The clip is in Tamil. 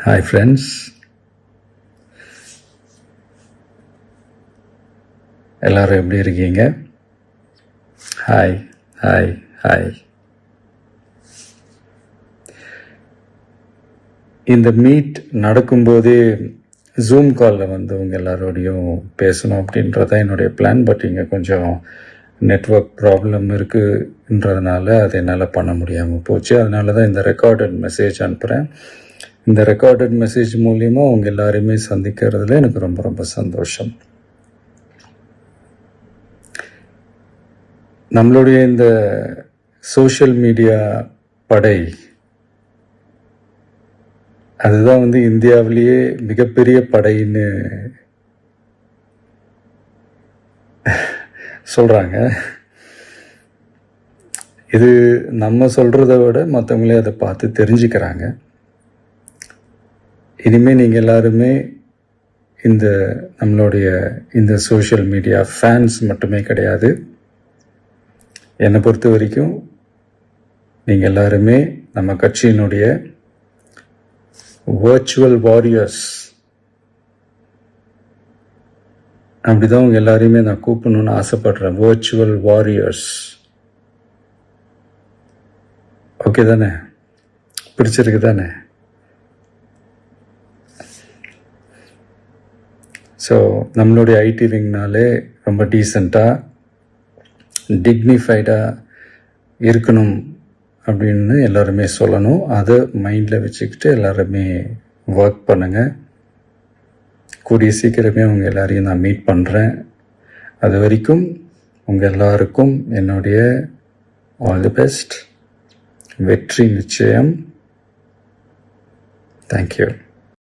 ஹாய் ஃப்ரெண்ட்ஸ், எல்லோரும் எப்படி இருக்கீங்க? Hi hi hi. இந்த மீட் நடக்கும்போதே ஜூம் காலில் வந்து உங்கள் எல்லாரோடையும் பேசணும் அப்படின்றதான் என்னுடைய பிளான். பட் இங்கே கொஞ்சம் நெட்வொர்க் ப்ராப்ளம் இருக்குன்றதுனால அதை என்னால் பண்ண முடியாமல் போச்சு. அதனால தான் இந்த ரெக்கார்டட் மெசேஜ் அனுப்புகிறேன். இந்த ரெக்கார்டட் மெசேஜ் மூலிமா உங்கள் எல்லாரையுமே சந்திக்கிறதுல எனக்கு ரொம்ப ரொம்ப சந்தோஷம். நம்மளுடைய இந்த சோஷியல் மீடியா படை, அதுதான் வந்து இந்தியாவிலேயே மிகப்பெரிய படைன்னு சொல்கிறாங்க. இது நம்ம சொல்கிறத விட மற்றவங்களே அதை பார்த்து தெரிஞ்சுக்கிறாங்க. இனிமேல் நீங்கள் எல்லாருமே இந்த நம்மளுடைய இந்த சோஷியல் மீடியா ஃபேன்ஸ் மட்டுமே கிடையாது. என்னை பொறுத்த வரைக்கும் நீங்கள் எல்லாருமே நம்ம கட்சியினுடைய வர்ச்சுவல் வாரியர்ஸ். அப்படிதான் உங்கள் எல்லாரையுமே நான் கூப்பிடணும்னு ஆசைப்படுறேன். Virtual warriors. ஓகே தானே? பிடிச்சிருக்கு தானே? ஸோ நம்மளுடைய ஐடி விங்னாலே ரொம்ப டீசெண்டாக டிக்னிஃபைடாக இருக்கணும் அப்படின்னு எல்லாருமே சொல்லணும். அதை மைண்டில் வச்சுக்கிட்டு எல்லாருமே ஒர்க் பண்ணுங்கள். கூடிய சீக்கிரமே உங்கள் எல்லாரையும் நான் மீட் பண்ணுறேன். அது வரைக்கும் உங்கள் எல்லாருக்கும் என்னுடைய ஆல் தி பெஸ்ட். வெற்றி நிச்சயம். தேங்க்யூ.